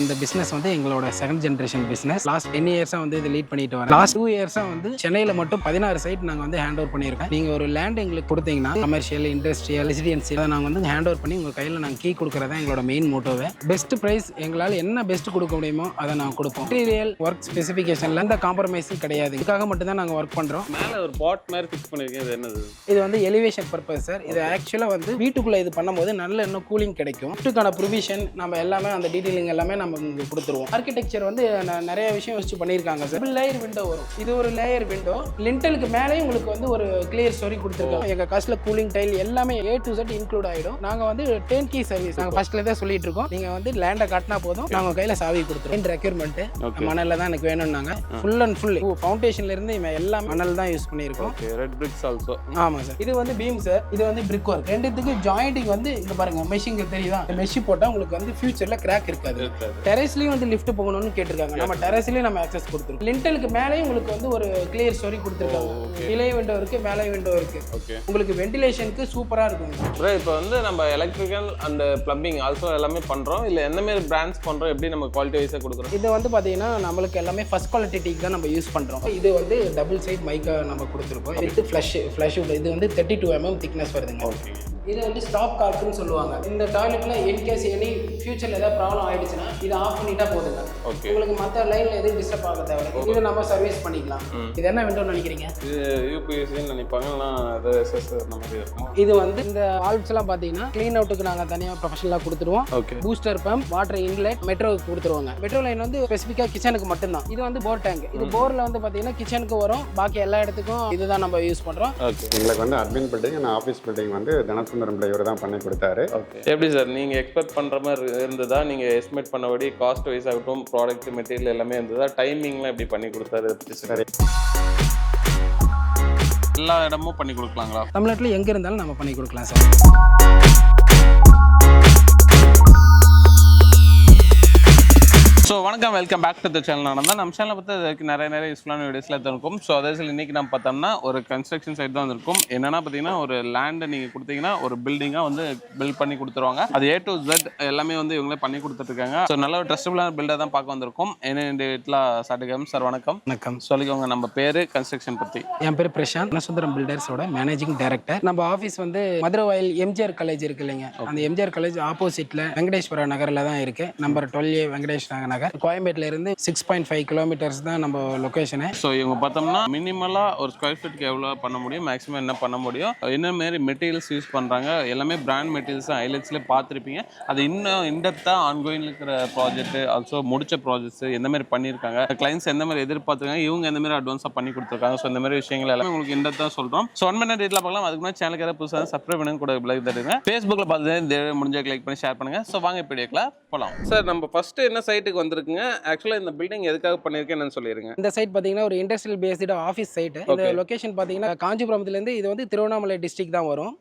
இந்த பிசினஸ் வந்து எங்களோட செகண்ட் ஜெனரேஷன் பிசினஸ். லாஸ்ட் 10 இயர்ஸா வந்து இது லீட் பண்ணிட்டு வரேன். லாஸ்ட் 2 இயர்ஸா வந்து சென்னையில மட்டும் 16 சைட் நாங்க வந்து ஹேண்ட் ஓவர் பண்ணியிருக்கோம். நீங்க ஒரு லேண்ட் எங்களுக்கு கொடுத்தீங்கன்னா கமர்ஷியல், இண்டஸ்ட்ரியல், ரெசிடென்சியல் அதை நாங்க வந்து ஹேண்ட் ஓவர் பண்ணி உங்க கையில நாங்க கீ கொடுக்கறதா எங்களோட மெயின் மோட்டோவே. பெஸ்ட் பிரைஸ் எங்களால் என்ன பெஸ்ட் கொடுக்க முடியுமோ அதை நாங்கள் கொடுப்போம். மெட்டீரியல் ஒர்க் ஸ்பெசிஃபிகேஷன்ல எந்த காம்ப்ரமைஸும் கிடையாது. இதுக்காக மட்டும் தான் நாங்கள் ஒர்க் பண்றோம். மேல ஒரு பாட் மாதிரி ஃபிக்ஸ் பண்ணிருக்கீங்க. இது என்னது? இது வந்து எலிவேஷன் பர்பஸ் சார். இது ஆக்சுவலா வந்து வீட்டுக்குள்ள இது பண்ணும்போது நல்ல இன்னும் கூலிங் கிடைக்கும். வீட்டுக்கான ப்ரொவிஷன் நம்ம எல்லாமே அந்த டீடைலிங் எல்லாமே நம்ம உங்களுக்கு கொடுத்துருவோம். ஆர்கிடெக்சர் வந்து நிறைய விஷயம் யோசிச்சு பண்ணியிருக்காங்க சார். டபுள் லேயர் விண்டோ வரும். இது ஒரு லேயர் விண்டோ. லிண்டலுக்கு மேலே உங்களுக்கு வந்து ஒரு கிளியர் ஸ்டோரி கொடுத்துருக்காங்க. எங்க காஸ்ட்ல கூலிங் டைல் எல்லாமே A to Z இன்க்ளூட் ஆயிடும். நாங்க வந்து டேர்ன்கீ சர்வீஸ் நாங்க ஃபர்ஸ்ட்ல தான் சொல்லிட்டு இருக்கோம். நீங்க வந்து லேண்டை காட்டினா போதும், நாங்க கையில சாவி கொடுத்துருவோம். ரெக்யூர்மெண்ட் மணல்ல தான் எனக்கு வேணும்னாங்க. ஃபுல் அண்ட் ஃபுல் ஃபவுண்டேஷன்ல இருந்து எல்லாம் மணல் தான் யூஸ் பண்ணியிருக்கோம். Okay, red BRICS also. ஆமா சார். இது வந்து பீம் சார். இது வந்து பிரிக் ஒர்க். ரெண்டுத்துக்கு ஜாயிண்டிங் வந்து இங்க பாருங்க மெஷிங் தெரியுதா? மெஷ் போட்டா உங்களுக்கு வந்து ஃபியூச்சர்ல கிராக் இருக்காது. டெரஸ்லயும் வந்து லிஃப்ட் போகணும்னு கேட்டிருக்காங்க. நம்ம டெரஸ்லயும் நம்ம ஆக்சஸ் கொடுத்துருக்கோம். லிண்டலுக்கு மேலே உங்களுக்கு வந்து ஒரு கிளியர் ஸ்டோரி கொடுத்துருக்காங்க. கீழே விண்டோ இருக்கு, மேலே விண்டோ இருக்கு. உங்களுக்கு வென்டிலேஷனுக்கு சூப்பரா இருக்கும். இப்போ வந்து நம்ம எலக்ட்ரிக்கல் அண்ட் பிளம்பிங் ஆல்சோ எல்லாமே பண்றோம். இல்ல எந்த மாதிரி பிராண்ட்ஸ் பண்றோம், எப்படி நம்ம குவாலிட்டி வைஸா கொடுக்குறோம்? இது வந்து பாத்தீங்கன்னா நம்மளுக்கு எல்லாமே ஃபர்ஸ்ட் குவாலிட்டி டீக் தான் நம்ம யூஸ் பண்றோம். இது வந்து டபுள் சைட் மைக்கா நம்ம கொடுத்துருக்கோம். வித் ஃபிளஷ் இது வந்து 32 mm திக்னஸ் வருதுங்க. இது வந்து ஸ்டாப் கார்க்குன்னு சொல்லுவாங்க. இந்த டாய்லெட்ல இன்கேஸ் எனி ஃபியூச்சர்ல ஏதாவது ப்ராப்ளம் ஆயிடுச்சுன்னா இதை ஆஃப் பண்ணிட்டா போதுங்க. உங்களுக்கு மற்ற லைன்ல எதுவும் டிஸ்டர்ப் ஆக தேவையில்லை. இதை நம்ம சர்வீஸ் பண்ணிக்கலாம். இது என்ன விண்டோன்னு நினைக்கிறீங்க? இது யூபிஎஸ்சின்னு நினைப்பாங்க. அது எஸ்எஸ் அந்த மாதிரி இருக்கும். இது வந்து இந்த வால்வ்ஸ் எல்லாம் பாத்தீங்கன்னா க்ளீன் அவுட்டுக்கு நாங்க தனியா ப்ரொஃபஷனலா கொடுத்துருவோம். பூஸ்டர் பம்ப், வாட்டர் இன்லெட், மெட்ரோக்கு கொடுத்துருவாங்க. மெட்ரோ லைன் வந்து ஸ்பெசிஃபிக்கா கிச்சனுக்கு மட்டும்தான். இது வந்து போர் டேங்க். இது போர்ல வந்து பாத்தீங்கன்னா கிச்சனுக்கு வரும். பாக்கி எல்லா இடத்துக்கும் இதுதான் நம்ம யூஸ் பண்றோம். எங்களுக்கு வந்து admin building and office building வந்து தனசுந்தரம் இவர் தான் பண்ணி கொடுத்தாரு. எப்படி சார் நீங்க எக்ஸ்பெக்ட் பண்ற மாதிரி இருந்ததா? நீங்க எஸ்டிமேட் பண்ணபடி காஸ்ட் வைஸ் ஆகட்டும், ப்ராடக்ட் மெட்டீரியல் எல்லாமே இருந்ததா? டைமிங்லாம் எப்படி பண்ணி கொடுத்தாரு? சரி, எல்லா இடமும் பண்ணி கொடுக்கலாங்களா? தமிழ்நாட்டில் எங்க இருந்தாலும் நம்ம பண்ணி கொடுக்கலாம் சார். ஸோ வணக்கம், welcome back to the channel. நான் தான் நம்ம சேனலை பற்றி அதுக்கு நிறைய யூஸ்ஃபுல்லான வீடியோஸ்லாம் இருக்கும். ஸோ அதே சில இன்றைக்கி நம்ம பார்த்தோம்னா ஒரு கன்ஸ்ட்ரக்ஷன் சைட் தான் இருக்கும். என்னென்னா பார்த்தீங்கன்னா ஒரு லேண்டை நீங்கள் கொடுத்தீங்கன்னா ஒரு பில்டிங்காக வந்து பில்ட் பண்ணி கொடுத்துருவாங்க. அது A to Z எல்லாமே வந்து இவங்களே பண்ணி கொடுத்துட்ருக்காங்க. ஸோ நல்ல ஒரு ட்ரஸ்டபுளான பில்டை தான் பார்க்க வந்திருக்கும். என்ன வீட்டில் சாட்டுகம் சார், வணக்கம். வணக்கம். சொல்லிக்கோங்க நம்ம பேர், கன்ஸ்ட்ரக்ஷன் பற்றி. என் பேர் பிரசாந்த், தனசுந்தரம் பில்டர்ஸோட மேனேஜிங் டைரக்டர். நம்ம ஆஃபீஸ் வந்து மதுரை வாயில் எம்ஜிஆர் காலேஜ் இருக்கு இல்லைங்க, அந்த எம்ஜிஆர் காலேஜ் ஆப்போசிட்ல வெங்கடேஸ்வர நகரில் தான் இருக்கு. நம்பர் 12A வெங்கடேஷ் நகர். கோயம்பேட்டில் இருந்து 6.5 கிலோமீட்டர்ஸ் தான் நம்ம லொகேஷனு. ஸோ இவங்க பார்த்தோம்னா மினிமலாக ஒரு ஸ்கொயர் ஃபீட்டுக்கு எவ்வளோ பண்ண முடியும், மேக்ஸிமம் என்ன பண்ண முடியும், என்ன மாரி மெட்டீரியல்ஸ் யூஸ் பண்ணுறாங்க, எல்லாமே பிராண்ட் மெட்டீரியல்ஸ் ஹைலைட்ஸ்லேயே பார்த்துருப்பீங்க. அது இன்னும் இன்டெப்த்தாக ஆன்கோயிங் இருக்கிற ப்ராஜெக்ட், ஆல்சோ முடிச்ச ப்ராஜெக்ட்ஸ் எந்த மாதிரி பண்ணியிருக்காங்க, கிளைண்ட்ஸ் எந்த மாதிரி எதிர்பார்த்துருக்காங்க, இவங்க எந்த மாதிரி அட்வான்ஸாக பண்ணி கொடுத்துருக்காங்க. ஸோ இந்த மாதிரி விஷயங்கள் எல்லாமே உங்களுக்கு இன்டெப்த்தாக சொல்கிறோம். ஸோ 1 minute டீட்டில் பார்க்கலாம். அதுக்கு முன்னாடி சேனலுக்கு ஏதாவது புதுசாக சப்ஸ்கிரைப் பண்ணி கூட லைக் தருங்க. ஃபேஸ்புக்கில் பார்த்து முடிஞ்ச லைக் பண்ணி ஷேர் பண்ணுங்கள். ஸோ வாங்க இப்போ வீடியோக்குள்ள போகலாம். சார் நம்ம ஃபஸ்ட்டு என்ன சைட்டுக்கு வந்திருக்குங்க? ஆக்சுவலாக இந்த பில்டிங் எதுக்காக பண்ணியிருக்கேன்னு சொல்லிடுங்க. இந்த சைட் பார்த்தீங்கன்னா ஒரு இண்டஸ்ட்ரியல் பேஸ்டு ஆஃபீஸ் சைட். இந்த லொகேஷன் பார்த்தீங்கன்னா காஞ்சிபுரம்லேருந்து இது வந்து திருவண்ணாமலை டிஸ்ட்ரிக்ட் தான் வரும்.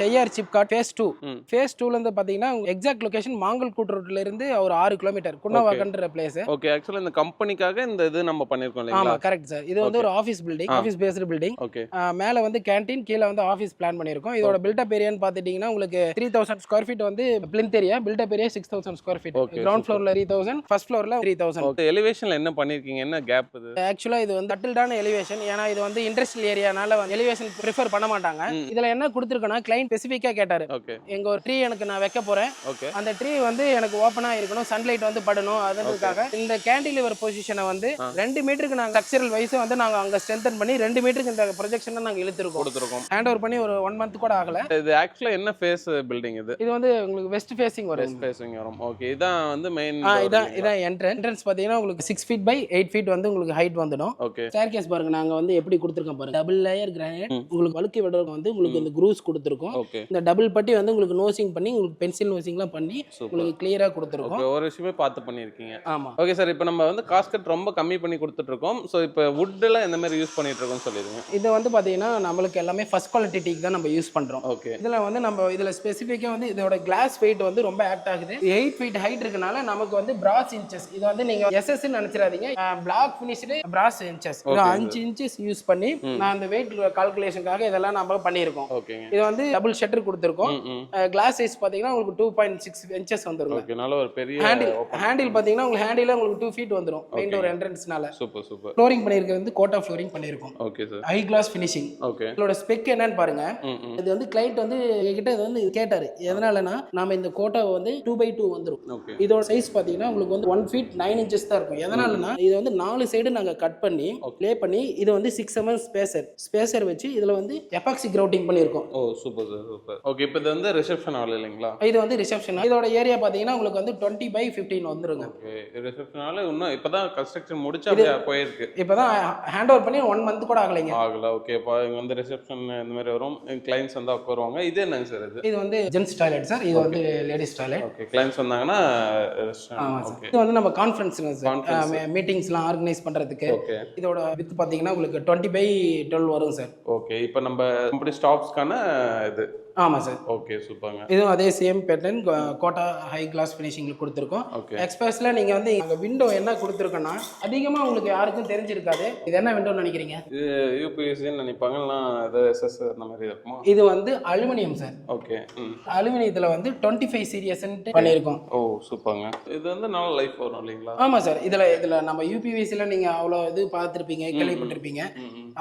செய்யார் சிப்காட் ஃபேஸ் 2. ஃபேஸ் 2ல இருந்து பார்த்தீங்கன்னா எக்ஸாக்ட் லொகேஷன் மாங்கல்கூட் ரோட்ல இருந்து ஒரு 6 கிலோமீட்டர் குன்னவாக்கன்ற பிளேஸ். ஓகே, ஆக்சுவலாக இந்த கம்பெனிக்காக இந்த இது நம்ம பண்ணியிருக்கோம் இல்லையா? ஆமா, கரெக்ட் சார். இது வந்து ஒரு office building, office based building. Okay, மேல வந்து கேண்டீன், கீழே வந்து ஆஃபீஸ் பிளான் பண்ணியிருக்கோம். இதோட பில்டப் ஏரியான்னு பார்த்துட்டீங்கன்னா உங்களுக்கு 3000 ஸ்கொயர் ஃபீட் வந்து plinth area. Built up area 6000 square feet. Ground ஃப்ளோர்ல 3000, ஃபர்ஸ்ட் ஃப்ளோர்ல 3000. ஓகே, எலிவேஷன்ல என்ன பண்ணிருக்கீங்க? என்ன கேப் இது? ஆக்சுவலா இது வந்து கட்டில்டான எலிவேஷன். ஏன்னா இது வந்து இண்டஸ்ட்ரியல் ஏரியானால எலிவேஷன் ப்ரிஃபர் பண்ண மாட்டாங்க. இதுல என்ன கொடுத்துருக்கோன்னா கிளைண்ட் ஸ்பெசிஃபிக்கா கேட்டாரு, எங்க ஒரு ட்ரீ எனக்கு நான் வைக்க போறேன், அந்த ட்ரீ வந்து எனக்கு ஓப்பனா இருக்கணும், சன்லைட் வந்து படணும். அதுக்காக இந்த கேண்டிலிவர் பொசிஷனை வந்து 2 மீட்டருக்கு நாங்க ஸ்ட்ரக்சரல் வைஸ் வந்து நாங்க அங்க ஸ்ட்ரென்தன் பண்ணி 2 மீட்டருக்கு இந்த ப்ரொஜெக்ஷனை நாங்க கொடுத்துருக்கோம். ஹேண்ட் ஓவர் பண்ணி ஒரு 1 month கூட ஆகல. இது ஆக்சுவலா என்ன ஃபேஸ் பில்டிங் இது? இது வந்து உங்களுக்கு வெஸ்ட் ஃபேசிங் வரும். வெஸ்ட் ஃபேசிங் வரும். ஓகே, இதான் வந்து மெயின். இதான் என்ட்ரன்ஸ் பாத்தீங்கன்னா உங்களுக்கு 6 feet by 8 feet வந்து உங்களுக்கு ஹைட் வந்துடும். ஓகே, ஸ்டேர்கேஸ் பாருங்க நாங்க வந்து எப்படி கொடுத்திருக்கோம் பாருங்க. டபுள் லேயர் கிரானைட் உங்களுக்கு வழுக்கி விடுறதுக்கு வந்து உங்களுக்கு இந்த க்ரூஸ் கொடுத்திருக்கோம். இந்த டபுள் பட்டி வந்து உங்களுக்கு நோசிங் பண்ணி உங்களுக்கு பென்சில் நோசிங்லாம் பண்ணி உங்களுக்கு கிளியரா கொடுத்திருக்கோம். ஓகே, ஒரு விஷயமே பார்த்து பண்ணிருக்கீங்க. ஆமா. ஓகே சார், இப்போ நம்ம வந்து காஸ்ட் கட் ரொம்ப கம்மி பண்ணி கொடுத்துட்டு இருக்கோம். ஸோ இப்போ வுட்ல எந்த மாதிரி யூஸ் பண்ணிட்டு இருக்கோம்னு சொல்லிடுங்க. இது வந்து பாத்தீங்கன்னா நம்மளுக்கு எல்லாமே ஃபர்ஸ்ட் குவாலிட்டி டீக் தான் நம்ம யூஸ் பண்றோம். ஓகே, இதுல வந்து நம்ம இதுல ஸ்பெசிஃபிக்கா வந்து இதோட கிளாஸ் வெயிட் வந்து ரொம்ப ஆக்ட் ஆகுது. 8 feet ஹைட் இருக்கனால நமக்கு வந்து பிராஸ் இன்ச்சஸ். இது வந்து நீங்க எஸ்எஸ் நினைச்சிடாதீங்க, பிளாக் ஃபினிஷ்டு பிராஸ் இன்ச்சஸ். இது 5 இன்ச்சஸ் யூஸ் பண்ணி நான் அந்த வெயிட் கால்குலேஷனுக்காக இதெல்லாம் நம்ம பண்ணியிருக்கோம். ஓகேங்க. இது வந்து டபுள் ஷட்டர் கொடுத்துருக்கோம். கிளாஸ் சைஸ் பாத்தீங்கன்னா உங்களுக்கு 2.6 இன்ச்சஸ் வந்துரும். ஓகே, நல்ல ஒரு பெரிய ஹேண்டில் பாத்தீங்கன்னா உங்களுக்கு ஹேண்டில் உங்களுக்கு 2 ஃபீட் வந்துரும் மெயின் டோர் என்ட்ரன்ஸ்னால. Super super. ஃப்ளோரிங் பண்ணிருக்கிறது வந்து கோட்டா ஃப்ளோரிங் பண்ணிருக்கோம். Okay sir. High gloss finishing. Okay. இதோட ஸ்பெக் என்னன்னு பாருங்க. இது வந்து கிளையண்ட் வந்து என்கிட்ட இது வந்து கேட்டாரு, எதனாலனா நாம இந்த கோட்டாவை வந்து 2x2 வந்துரும். ஓகே. இதோட சைஸ் பாத்தீங்கன்னா உங்களுக்கு வந்து 1 feet 9 inches தான் இருக்கும். எதனாலனா இது வந்து 4 சைடு நாங்க கட் பண்ணி ப்ளே பண்ணி இது வந்து 6 mm ஸ்பேசர் வச்சு இதுல வந்து எபாக்சி கிரவுட்டிங் பண்ணிருக்கோம். ஓ சூப்பர் சார், சூப்பர். ஓகே, இப்போ இது வந்து ரிசப்ஷன் ஹால் இல்லைங்களா? இது வந்து ரிசப்ஷன். இதோட ஏரியா பாத்தீங்கன்னா உங்களுக்கு வந்து 20x15 வந்துருங்க. ஓகே, ரிசப்ஷன் ஹால் இன்னும் இப்பதான் கன்ஸ்ட்ரக்ஷன் முடிச்சு அப்படியே போயிருக்கு. இப்பதான் ஹேண்ட் ஓவர் பண்ணி 1 month கூட ஆகலைங்க. ஆகல. ஓகே, இப்போ இங்க வந்து ரிசப்ஷன் இந்த மாதிரி வரும், கிளைண்ட்ஸ் வந்து உட்காருவாங்க. இது என்னங்க சார்? இது வந்து ஜென்ஸ் டாய்லெட் சார். இது வந்து லேடிஸ் டாய்லெட். ஓகே, கிளைண்ட்ஸ் வந்தாங்கன்னா ரெஸ்டாரண்ட். ஓகே. இது வந்து நம்ம கான்ஃபரன்ஸ்ங்க சார், மீட்டிங்ஸ்லாம் ஆர்கனைஸ் பண்றதுக்கு. ஓகே. இதோட வித் பாத்தீங்கன்னா உங்களுக்கு 20x12 வரும் சார். ஓகே, இப்போ நம்ம கம்பெனி ஸ்டாஃப்ஸ்க்கான இது. ஆமா சார். ஓகே, சூப்பர்ங்க. இதுவும் அதே same pattern Kota high gloss ஃபினிஷிங்ல கொடுத்துருக்கோம். ஓகே. எக்ஸ்பிரஸ்ல நீங்க வந்து அங்க விண்டோ என்ன கொடுத்துருக்கோன்னா அதிகமா உங்களுக்கு யாருக்கும் தெரிஞ்சிருக்காது. இது என்ன விண்டோன்னு நினைக்கிறீங்க? இது யூபிஎஸ்ன்னு நினைப்பாங்க, நான் இது எஸ்எஸ் அந்த மாதிரி இருக்குமா? இது வந்து அலுமினியம் சார். ஓகே. அலுமினியத்துல வந்து 25 சீரியஸ் பண்ணியிருக்கோம். ஓ சூப்பர்ங்க. இது வந்து நல்ல லைஃப் வரும் இல்லைங்களா? ஆமா சார். இதுல நம்ம யூபிவிசில நீங்க அவ்வளவு இது பார்த்துருப்பீங்க, கேள்விப்பட்டிருப்பீங்க.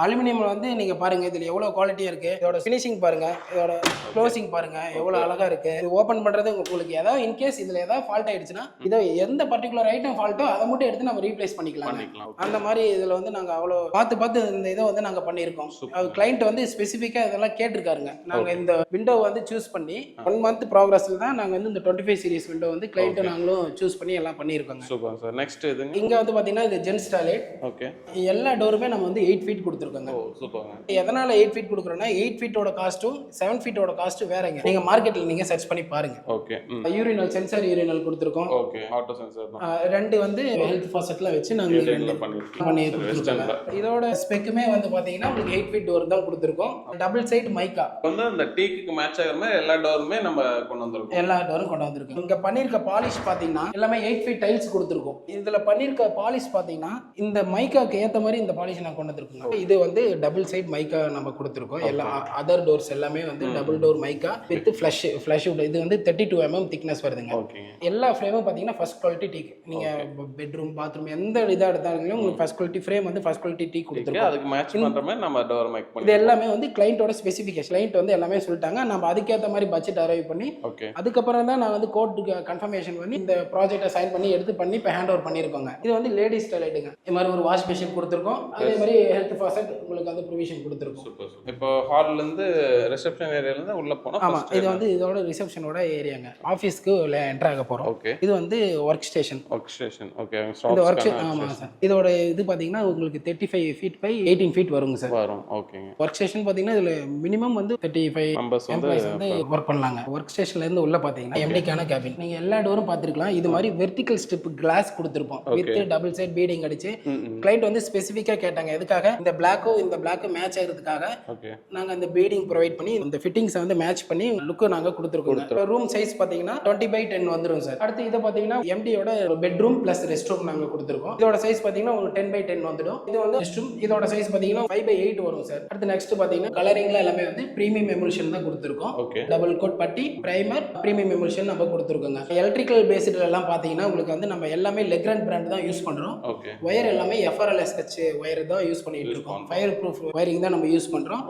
அலுமினியம் வந்து நீங்க பாருங்க இதுல எவ்வளவு குவாலிட்டியா இருக்கு. இதோட ஃபினிஷிங் பாருங்க, இதோட க்ளோசிங் பாருங்க எவ்வளவு அழகா இருக்கு. இது ஓபன் பண்றது உங்களுக்கு ஏதாவது இன்கேஸ் இதுல ஏதாவது ஃபால்ட் ஆயிடுச்சுன்னா இதை எந்த பர்டிகுலர் ஐட்டம் ஃபால்ட்டோ அதை மட்டும் எடுத்து நம்ம ரீப்ளேஸ் பண்ணிக்கலாம். அந்த மாதிரி இதுல வந்து நாங்க அவ்வளவு பார்த்து இந்த இதை வந்து நாங்க பண்ணியிருக்கோம். அது கிளைண்ட் வந்து ஸ்பெசிஃபிக்கா இதெல்லாம் கேட்டிருக்காருங்க. நாங்க இந்த விண்டோ வந்து சூஸ் பண்ணி 1 month ப்ராக்ரஸ்ல தான் நாங்க வந்து இந்த 25 சீரிஸ் விண்டோ வந்து கிளைண்ட் நாங்களும் சூஸ் பண்ணி எல்லாம் பண்ணியிருக்கோங்க. Super sir. நெக்ஸ்ட் இதுங்க. இங்க வந்து பாத்தீங்கன்னா இது ஜென்ஸ் டாய்லெட். ஓகே. எல்லா டோருமே நம்ம வந்து 8 feet கொடுத்துருக்கோங்க. ஓ சூப்பர்ங்க. எதனால 8 feet கொடுக்குறோம்னா 8 feet-ஓட காஸ்ட்டும் 7 feet-ஓட காஸ்ட் வேறங்க. நீங்க மார்க்கெட்ல நீங்க சர்ச் பண்ணி பாருங்க. ஓகே. யூரினல் சென்சார் யூரினல் கொடுத்துருக்கோம். ஓகே, ஆட்டோ சென்சார் தான். ரெண்டு வந்து ஹெல்த் ஃபாசெட்ல வச்சு நாங்க பண்ணி கொடுத்துருக்கோம். இதோட ஸ்பெக்குமே வந்து பாத்தீங்கன்னா உங்களுக்கு 8 feet டோர் தான் கொடுத்துருக்கோம். டபுள் சைடு மைக்கா வந்து அந்த டீக்கு மேட்ச் ஆகிற மாதிரி எல்லா டோருமே நம்ம கொண்டு வந்திருக்கோம். எல்லா டோரும் கொண்டு வந்திருக்கோம். இங்க பண்ணிருக்க பாலிஷ் பாத்தீங்கன்னா எல்லாமே 8 feet டைல்ஸ் கொடுத்துருக்கோம். இதுல பண்ணிருக்க பாலிஷ் பாத்தீங்கன்னா இந்த மைக்காக்கு ஏத்த மாதிரி இந்த பாலிஷ் நான் கொண்டு வந்திருக்கோம். இது வந்து டபுள் சைடு மைக்கா நம்ம கொடுத்துருக்கோம். எல்லா அதர் டோர்ஸ் எல்லாமே வந்து double door mica with flush would. இது வந்து 32 mm திக்னஸ் வருதுங்க. எல்லா ஃப்ரேமும் பாத்தீங்கன்னா ஃபர்ஸ்ட் குவாலிட்டி டீக். நீங்க பெட்ரூம் பாத்ரூம் எந்த இதா எடுத்தாலும் உங்களுக்கு ஃபர்ஸ்ட் குவாலிட்டி ஃப்ரேம் வந்து ஃபர்ஸ்ட் குவாலிட்டி டீக் கொடுத்துருக்கோம். அதுக்கு மேட்ச் பண்ற மாதிரி நம்ம டோர் மேக் பண்ணி இது எல்லாமே வந்து கிளையண்டோட ஸ்பெசிஃபிகேஷன். கிளையண்ட் வந்து எல்லாமே சொல்லிட்டாங்க. நம்ம அதுக்கேற்ற மாதிரி பட்ஜெட் அரைவ் பண்ணி அதுக்கப்புறம் தான் நான் வந்து கோர்ட்டுக்கு கன்ஃபர்மேஷன் பண்ணி இந்த ப்ராஜெக்டை சைன் பண்ணி எடுத்து பண்ணி இப்போ ஹேண்ட் ஓவர் பண்ணியிருக்கோங்க. இது வந்து லேடிஸ் டாய்லெட்டுங்க. இது மாதிரி ஒரு வாஷ் மிஷின் கொடுத்துருக்கோம். அதே மாதிரி ஹெல்த் ஃபாசெட் உங்களுக்கு வந்து ப்ரொவிஷன் கொடுத்துருக்கோம். இப்போ ஹால்ல இருந்து ரிசப்ஷன் ஏரியால இருந்து உள்ள போனா ஆமா, இது வந்து இதோட ரிசப்ஷனோட ஏரியாங்க. ஆஃபீஸ்க்கு என்டர் ஆக போறோம். இது வந்து ஒர்க் ஸ்டேஷன். ஓகே. இந்த ஒர்க் ஆமா சார். இதோட இது பாத்தீங்கன்னா உங்களுக்கு 35 feet by 18 feet வருங்க சார். வரும். ஓகேங்க. ஒர்க் ஸ்டேஷன் பாத்தீங்கன்னா இதுல மினிமம் வந்து 35 எம்ப்ளாய்ஸ் வந்து ஒர்க் பண்ணலாங்க. ஒர்க் ஸ்டேஷன்ல இருந்து உள்ள பாத்தீங்கன்னா எம்டிக்கான கேபின். நீங்க எல்லா டோரும் பாத்துக்கலாம். இது மாதிரி வெர்டிகல் ஸ்ட்ரிப் கிளாஸ் கொடுத்திருப்போம் வித் டபுள் சைடு பீடிங் அடிச்சு. கிளையண்ட் வந்து ஸ்பெசிஃபிக்கா கேட்டாங்க எதுக்காக இந்த பிளாக்கும் மேட்ச் ஆகிறதுக்காக நாங்க அந்த பீடிங் ப்ரொவைட் பண்ணி இந்த ஃபிட்டிங்ஸ் வந்து மேட்ச் பண்ணி லுக் நாங்க கொடுத்துருக்கோம். ரூம் சைஸ் பாத்தீங்கன்னா 20x10 வந்துரும் சார். அடுத்து இத பாத்தீங்கன்னா எம்டியோட பெட்ரூம் பிளஸ் ரெஸ்ட் ரூம் நாங்க கொடுத்துருக்கோம். இதோட சைஸ் பாத்தீங்கன்னா உங்களுக்கு 10x10 வந்துடும். இது வந்து ரெஸ்ட் ரூம். இதோட சைஸ் பாத்தீங்கன்னா 5x8 வரும் சார். அடுத்து நெக்ஸ்ட் பாத்தீங்கன்னா கலரிங்ல எல்லாமே வந்து பிரீமியம் எமுல்ஷன் தான் கொடுத்துருக்கோம். டபுள் கோட் பட்டி பிரைமர் பிரீமியம் எமுல்ஷன் நம்ம கொடுத்துருக்கோங்க. எலக்ட்ரிக்கல் பேஸ்ட்ல எல்லாம் பாத்தீங்கன்னா உங்களுக்கு வந்து நம்ம எல்லாமே லெக்ராண்ட் பிராண்ட் தான் யூஸ் பண்றோம். ஒயர் எல்லாமே FRLSH ஒயர் தான் யூஸ் பண்ணிட்டு இருக்கோம். ஃபயர் ப்ரூஃப் ஒயரிங் தான் நம்ம யூஸ் பண்றோம்.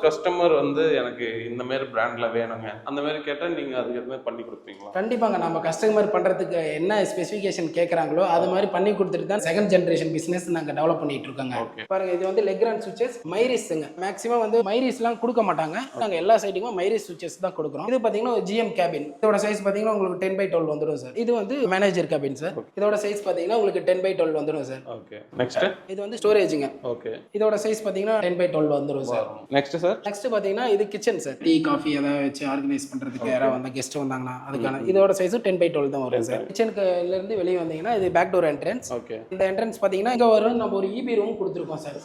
கஸ்டமர் வந்து எனக்கு இந்த மாதிரி பிராண்ட்ல வேணுங்க அந்த மாதிரி கேட்டா நீங்க அதுக்கு எதுவுமே பண்ணி கொடுப்பீங்களா? கண்டிப்பாங்க. நம்ம கஸ்டமர் பண்றதுக்கு என்ன ஸ்பெசிஃபிகேஷன் கேட்கறாங்களோ அது மாதிரி பண்ணி கொடுத்துட்டு தான் செகண்ட் ஜெனரேஷன் பிசினஸ் நாங்க டெவலப் பண்ணிட்டு இருக்கோங்க. பாருங்க, இது வந்து லெக்ராண்ட் சுவிட்சஸ் மைரிஸ்ங்க. மேக்ஸிமம் வந்து மைரிஸ்லாம் கொடுக்க மாட்டாங்க. நாங்க எல்லா சைட்டுக்கும் மைரிஸ் சுவிட்சஸ் தான் கொடுக்குறோம். இது பாத்தீங்கன்னா GM கேபின். இதோட சைஸ் பாத்தீங்கன்னா உங்களுக்கு 10x12 வந்துடும் சார். இது வந்து மேனேஜர் கேபின் சார். இதோட சைஸ் பாத்தீங்கன்னா உங்களுக்கு 10x12 வந்துடும் சார். ஓகே. நெக்ஸ்ட் இது வந்து ஸ்டோரேஜ்ங்க. ஓகே. இதோட இதோட சைஸ் பார்த்தீங்கன்னா 10x12 வந்துடும் சார். Next sir. நெக்ஸ்ட் பார்த்தீங்கன்னா இது கிச்சன் சார். டீ காஃபி ஏதாவது வச்சு ஆர்கனைஸ் பண்ணுறதுக்கு யாராவது வந்து கெஸ்ட் வந்தாங்கன்னா அதுக்கான இதோட சைஸும் 10x12 தான் வரும் சார். கிச்சனுக்குல இருந்து வெளியே வந்தீங்கன்னா இது பேக் டோர் என்ட்ரன்ஸ். ஓகே. இந்த என்ட்ரன்ஸ் பார்த்தீங்கன்னா இங்கே வரும் நம்ம ஒரு இபி ரூம் கொடுத்துருக்கோம் சார்.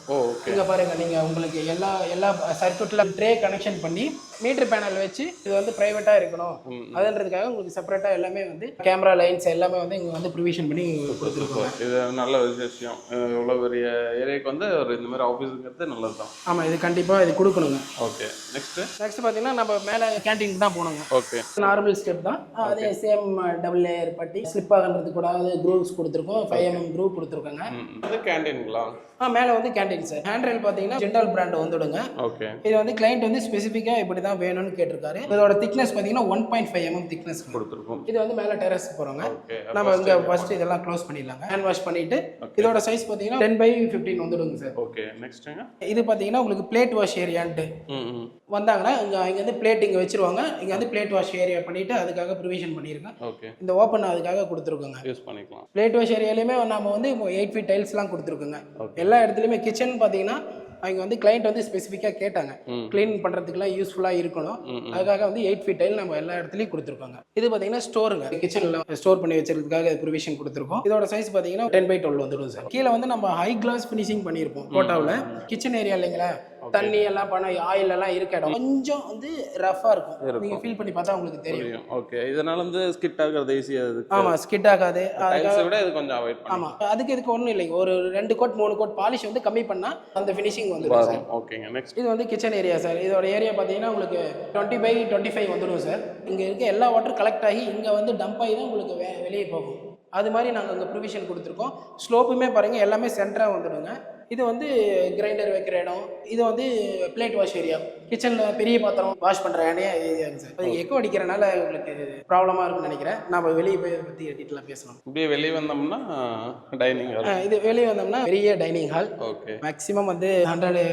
இங்கே பாருங்க நீங்கள் உங்களுக்கு எல்லா சர்க்யூட்டில் ட்ரே கனெக்ஷன் பண்ணி மீட்டர் பேனல் வச்சு இது வந்து ப்ரைவேட்டாக இருக்கணும் அதுன்றதுக்காக உங்களுக்கு செப்பரேட்டாக எல்லாமே வந்து கேமரா லைன்ஸ் எல்லாமே வந்து இங்கே வந்து ப்ரொவிஷன் பண்ணி கொடுத்துருக்கோம். இது நல்ல விஷயம். இவ்வளோ பெரிய ஏரியாவுக்கு வந்து ஒரு இந்த மாதிரி ஆஃபீஸுங்கிறது நல்லது தான். ஆமாம், இது கண்டிப்பாக இது கொடுக்கணுங்க. ஓகே. நெக்ஸ்ட் பார்த்தீங்கன்னா நம்ம மேலே கேன்டீன் தான் போகணுங்க. ஓகே. நார்மல் ஸ்டெப் தான். அதே சேம் டபுள் லேயர் பட்டி ஸ்லிப் ஆகிறது கூட குரூப்ஸ் கொடுத்துருக்கோம். 5mm குரூப் கொடுத்துருக்காங்க. அது கேன்டீன்ங்களா? மேலே வந்து கேன்டீன் சார். ஹேண்ட் ரெயில் பார்த்தீங்கன்னா ஜென்டல் பிராண்ட் வந்துடுங்க. ஓகே. இது வந்து கிளைண்ட் வந்து ஸ்பெசிஃபிக்காக இப்படி தான் வேணும்னு கேட்டிருக்காரு. இதோட திக்னஸ் பார்த்தீங்கன்னா 1.5mm திக்னஸ் கொடுத்துருக்கோம். இது வந்து மேலே டெரஸ் போகிறோங்க. நம்ம இங்கே ஃபர்ஸ்ட் இதெல்லாம் க்ளோஸ் பண்ணிடலாங்க. ஹேண்ட் வாஷ் பண்ணிட்டு இதோட சைஸ் பார்த்தீங்கன்னா 10x15 வந்துடுங்க சார். ஓகே. நெக்ஸ்ட்டுங்க இது பார்த்தீங்கன்னா உங்களுக்கு பிளேட் வாஷ் ஏரியான்ட்டு வந்தாங்கன்னா இங்கே வந்து பிளேட் இங்கே வச்சிருவாங்க. இங்கே வந்து பிளேட் வாஷ் ஏரியா பண்ணிட்டு அதுக்காக ப்ரொவிஷன் பண்ணியிருக்கேன். ஓகே. இந்த ஓப்பன் அதுக்காக கொடுத்துருக்கோங்க. யூஸ் பண்ணிக்கலாம். பிளேட் வாஷ் ஏரியாலையுமே நம்ம வந்து 8 feet டைல்ஸ்லாம் கொடுத்துருக்குங்க. எல்லா இடத்துலையுமே கிச்சன் பார்த்தீங்கன்னா அவங்க வந்து கிளைண்ட் வந்து ஸ்பெசிஃபிக்காக கேட்டாங்க க்ளீன் பண்ணுறதுக்குலாம் யூஸ்ஃபுல்லாக இருக்கணும். அதுக்காக வந்து 8 feet டைல் நம்ம எல்லா இடத்துலையும் கொடுத்துருக்காங்க. இது பார்த்தீங்கன்னா ஸ்டோருங்க. கிச்சனில் ஸ்டோர் பண்ணி வச்சிருக்கிறதுக்காக ப்ரொவிஷன் கொடுத்துருக்கோம். இதோட சைஸ் பார்த்தீங்கன்னா 10x12 வந்துடும் சார். கீழே வந்து நம்ம ஹை கிளாஸ் ஃபினிஷிங் பண்ணியிருப்போம் கோட்டாவில். கிச்சன் ஏரியா இல்லைங்களா, தண்ணி எல்லாம் பண்ண ஆயில் எல்லாம் இருக்க இடம் கொஞ்சம் வந்து ரஃபா இருக்கும். நீங்க ஃபீல் பண்ணி பார்த்தா உங்களுக்கு தெரியும். ஓகே. இதனால வந்து ஸ்கிட் ஆகிறது ஈஸியா இருக்கு. ஆமா, ஸ்கிட் ஆகாது. டைல்ஸ் விட இது கொஞ்சம் அவாய்ட் பண்ணலாம். ஆமா, இதுக்கு ஒண்ணும் இல்லைங்க. ஒரு 2 கோட் 3 கோட் பாலிஷ் வந்து கம்மி பண்ணா அந்த ஃபினிஷிங் வந்துடும் சார். ஓகேங்க. நெக்ஸ்ட் இது வந்து கிச்சன் ஏரியா சார். இதோட ஏரியா பார்த்தீங்கன்னா உங்களுக்கு 20x25 வந்துடும் சார். இங்க இருக்க எல்லா வாட்டர் கலெக்ட் ஆகி இங்க வந்து டம்ப் ஆகி தான் உங்களுக்கு வெளியே போகும். அது மாதிரி நாங்கள் அங்கே ப்ரொவிஷன் கொடுத்துருக்கோம். ஸ்லோப்புமே பாருங்கள் எல்லாமே சென்டராக வந்துடுங்க. இது வந்து கிரைண்டர் வைக்கிற இடம். இது வந்து பிளேட் வாஷ் ஏரியா. கிச்சனில் பெரிய பாத்திரம் வாஷ் பண்ணுற ஏரியாங்க சார். அது எக்கோ அடிக்கிறனால உங்களுக்கு ப்ராப்ளமாக இருக்குன்னு நினைக்கிறேன். நம்ம வெளியே போய் இதை பற்றி டீட்டெயிலாக பேசலாம். இப்படியே வெளியே வந்தோம்னா டைனிங் ஹால். இது வெளியே வந்தோம்னா பெரிய டைனிங் ஹால். ஓகே. மேக்ஸிமம் வந்து 100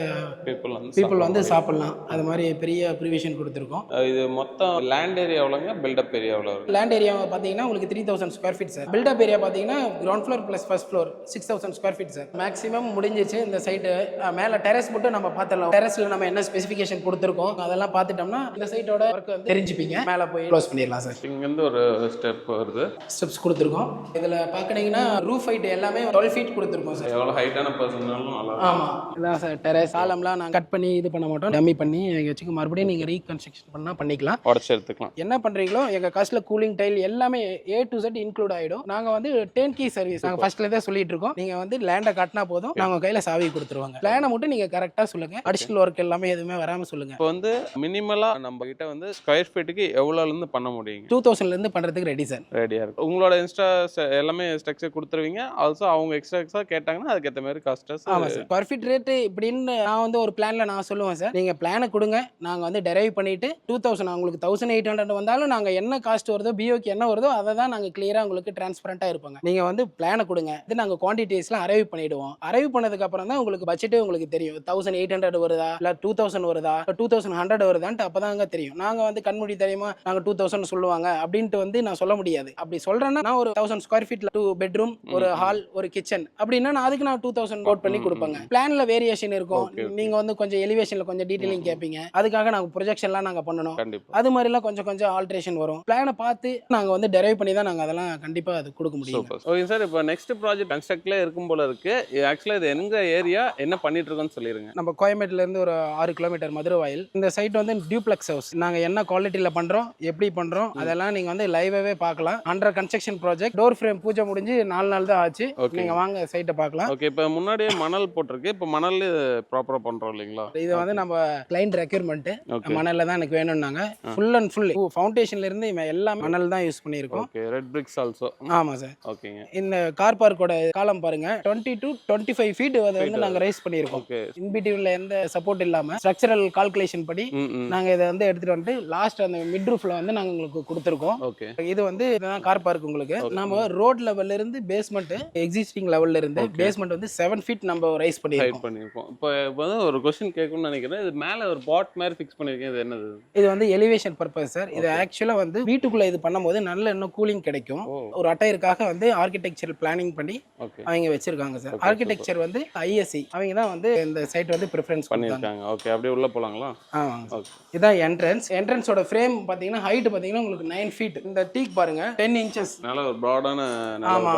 பீப்புள் வந்து சாப்பிட்லாம். அது மாதிரி பெரிய ப்ரிவிஷன் கொடுத்துருக்கோம். இது மொத்தம் லேண்ட் ஏரியா எவ்வளோங்க, பில்டப் ஏரியா எவ்வளோ? லேண்ட் ஏரியா பார்த்தீங்கன்னா உங்களுக்கு 3000 square feet sir. Built up area பார்த்தீங்கன்னா ground floor plus first floor 6000 square feet sir. Maximum முடிஞ்சு இந்த சைட்டு மேலே டெரஸ் மட்டும் நம்ம பார்த்துடலாம். டெரஸ்ல நம்ம என்ன ஸ்பெசிஃபிகேஷன் கொடுத்துருக்கோம் அதெல்லாம் பார்த்துட்டோம்னா இந்த சைட்டோட ஒர்க் வந்து தெரிஞ்சுப்பீங்க. மேலே போய் க்ளோஸ் பண்ணிடலாம் சார். இங்கேருந்து ஒரு ஸ்டெப் வருது. ஸ்டெப்ஸ் கொடுத்துருக்கோம். இதில் பார்க்குறீங்கன்னா ரூஃப் ஹைட் எல்லாமே 12 feet கொடுத்துருக்கோம் சார். எவ்வளோ ஹைட்டான பர்சனாலும் நல்லா. ஆமாம், இதான் சார் டெரஸ். காலம்லாம் நான் கட் பண்ணி இது பண்ண மாட்டோம், டம்மி பண்ணி வச்சுக்க மறுபடியும் நீங்கள் ரீகன்ஸ்ட்ரக்ஷன் பண்ணால் பண்ணிக்கலாம், உடச்சி எடுத்துக்கலாம். என்ன பண்ணுறீங்களோ எங்கள் காஸ்ட்டில் கூலிங் டைல் எல்லாமே A to Z இன்க்ளூட் ஆகிடும். நாங்கள் வந்து டேர்ன்கீ சர்வீஸ் நாங்கள் ஃபர்ஸ்ட்லேயே தான் சொல்லிட்டு இருக்கோம். நீங்கள் வந்து லேண்டை காட்டினா போதும், நாங்கள் கையில் சாவி கொடுத்துருவாங்க. பிளானை மட்டும் நீங்கள் கரெக்டாக சொல்லுங்கள். அடிஷனல் ஒர்க் எல்லாமே எதுவுமே வராமல் சொல்லுங்கள். இப்போ வந்து மினிமலாக நம்ம கிட்ட வந்து ஸ்கொயர் ஃபீட்டுக்கு எவ்வளோலேருந்து பண்ண முடியுங்க? 2000 பண்ணுறதுக்கு ரெடி சார். ரெடியாக இருக்கும். உங்களோட இன்ஸ்டா எல்லாமே ஸ்ட்ரக்சர் கொடுத்துருவீங்க. ஆல்சோ அவங்க எக்ஸ்ட்ரா கேட்டாங்கன்னா அதுக்கேற்ற மாதிரி காஸ்டஸ். ஆமாம் சார். பர் ஃபீட் ரேட்டு இப்படின்னு நான் வந்து ஒரு பிளானில் நான் சொல்லுவேன் சார். நீங்கள் பிளானை கொடுங்க, நாங்கள் வந்து டெரைவ் பண்ணிவிட்டு 2000 உங்களுக்கு 1800 வந்தாலும் நாங்கள் என்ன காஸ்ட் வருதோ பிஓக்கு என்ன வருதோ அதை தான் நாங்கள் கிளியராக உங்களுக்கு டிரான்ஸ்பரண்ட்டாக இருப்பாங்க. நீங்கள் வந்து பிளானை கொடுங்க, இது நாங்கள் குவான்டிட்டிஸ்லாம் அரைவ் பண்ணிவிடுவோம். அரைவ் பண்ணதுக்கு அப்புறம் தான் உங்களுக்கு பட்ஜெட்டே உங்களுக்கு தெரியும். 1800 வருதா இல்லை 2000 வருதா 2100 வருதான்ட்டு அப்போதாங்க தெரியும். நாங்கள் வந்து கண்மூடி தெரியுமா நாங்கள் 2000 சொல்லுவாங்க அப்படின்ட்டு வந்து நான் சொல்ல முடியாது. அப்படி சொல்கிறேன்னா நான் ஒரு 1000 ஸ்கொயர் ஃபீட்டில் 2 பெட்ரூம் ஒரு ஹால் ஒரு கிச்சன் அப்படின்னா நான் அதுக்கு நான் 2000 கோட் பண்ணி கொடுப்பாங்க. பிளானில் வேரியேஷன் இருக்கும். நீங்கள் வந்து கொஞ்சம் எலிவேஷனில் கொஞ்சம் டீட்டெயிலிங் கேட்பீங்க. அதுக்காக நாங்கள் ப்ரொஜெக்ஷன்லாம் நாங்கள் பண்ணணும். அது மாதிரிலாம் கொஞ்சம் ஆல்ட்ரேஷன் வரும். பிளானை பார்த்து நாங்கள் வந்து டெரைவ் பண்ணி தான் நாங்கள் அதெல்லாம் கண்டிப்பாக அது கொடுக்க முடியும். Okay sir. இப்போ நெக்ஸ்ட் ப்ராஜெக்ட் கன்ஸ்ட்ரக்ட்ல இருக்கும் போல இருக்கு. ஆக்சுவலாக இது எங்க ஏரியா, என்ன பண்ணிட்டு இருக்கோன்னு சொல்லிருங்க. நம்ம கோயம்பேட்டிலேருந்து ஒரு 6 கிலோமீட்டர் மதுரவாயில். இந்த சைட் வந்து டியூப்ளெக்ஸ் ஹவுஸ். நாங்கள் என்ன குவாலிட்டியில் பண்ணுறோம், எப்படி பண்ணுறோம் அதெல்லாம் நீங்கள் வந்து லைவாகவே பார்க்கலாம். Under construction project. Door frame பூஜை முடிஞ்சு 4 நாள் தான் ஆச்சு. நீங்கள் வாங்க சைட்டை பார்க்கலாம். ஓகே. இப்போ முன்னாடியே மணல் போட்டிருக்கு. இப்போ மணல் ப்ராப்பராக பண்ணுறோம் இல்லைங்களா? இது வந்து நம்ம கிளைண்ட் ரெக்யூர்மெண்ட் மணலில் தான் எனக்கு வேணும்னாங்க. ஃபுல் அண்ட் ஃபுல் ஃபவுண்டேஷன்ல இருந்து எல்லாம் மணல் தான் யூஸ் பண்ணியிருக்கோம். ஓகே. Red BRICS also. ஆமாம் சார். ஓகேங்க. இந்த கார் பார்க்கோட காலம் பாருங்க 20 to 25 feet அதை வந்து நாங்கள் ரைஸ் பண்ணியிருக்கோம். இன்பிட்வீன்ல எந்த சப்போர்ட் இல்லாம ஸ்ட்ரக்சரல் கால்குலேஷன் படி நாங்க இதை வந்து எடுத்துட்டு வந்து லாஸ்ட் அந்த மிட் ரூஃப்ல வந்து நாங்க உங்களுக்கு கொடுத்துருக்கோம். இது வந்து இதுதான் கார் பார்க். உங்களுக்கு நம்ம ரோட் லெவல்ல இருந்து பேஸ்மெண்ட் எக்ஸிஸ்டிங் லெவல்ல இருந்து பேஸ்மெண்ட் வந்து 7 feet நம்ம ரைஸ் பண்ணிருக்கோம். இப்போ வந்து ஒரு क्वेश्चन கேட்கணும்னு நினைக்கிறேன். இது மேல ஒரு பாட் மாதிரி ஃபிக்ஸ் பண்ணிருக்கீங்க. இது என்னது? இது வந்து எலிவேஷன் பர்பஸ் சார். இது ஆக்சுவலா வந்து வீட்டுக்குள்ள இது பண்ணும்போது நல்ல இன்னும் கூலிங் கிடைக்கும். ஒரு அட்டையருக்காக வந்து ஆர்கிடெக்சரல் பிளானிங் பண்ணி அவங்க வச்சிருக்காங்க சார். ஆர்கிடெக்சர் வந்து ஐஎஸ்சி அவங்க தான் வந்து இந்த சைட் வந்து ப்ரிஃபரன்ஸ் பண்ணியிருக்காங்க. ஓகே, அப்படியே உள்ள போலாங்களா? ஆமாங்க. இதான் என்ட்ரன்ஸோட ஃப்ரேம் பார்த்தீங்கன்னா ஹைட் பார்த்தீங்கன்னா உங்களுக்கு 9 ஃபீட். இந்த டீக் பாருங்க 10 இன்ச்சஸ். நல்ல ஒரு ப்ராடான. ஆமா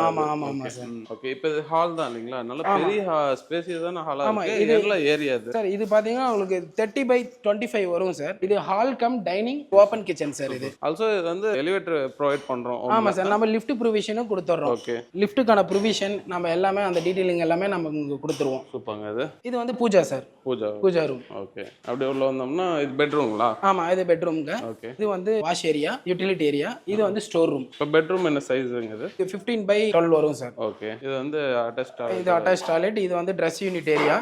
சார். ஓகே, இப்போ இது ஹால் தான் இல்லைங்களா? நல்ல பெரிய ஸ்பேசியஸான ஹாலா இருக்கு. இது எவ்வளவு ஏரியா இது சார்? இது பார்த்தீங்கன்னா உங்களுக்கு 30/25 வரும் சார். இது hall come dining open kitchen sir. இது ஆல்சோ இது வந்து எலிவேட்டர் ப்ரொவைட் பண்றோம். ஆமா சார், நம்ம லிஃப்ட் ப்ரொவிஷனும் கொடுத்துறோம். ஓகே, லிஃப்ட்டுக்கான ப்ரொவிஷன் நம்ம எல்லாமே அந்த டீடைலிங் எல்லாமே நம்ம உங்களுக்கு கொடுத்துருவோம். சூப்பர்ங்க. இது வந்து puja sir. Puja room. Okay, அப்படியே உள்ள வந்தோம்னா இது பெட்ரூம்ங்களா? ஆமா, இது பெட்ரூம்ங்க. ஓகே, இது வந்து வாஷ் ஏரியா, யூட்டிலிட்டி ஏரியா. இது வந்து ஸ்டோர் ரூம். இப்போ பெட்ரூம் என்ன சைஸ்ங்க இது? 15/12 வரும் சார். ஓகே, இது வந்து அட்டாச் டாய்லெட். இது அட்டாச் டாய்லெட். இது வந்து dress unit area.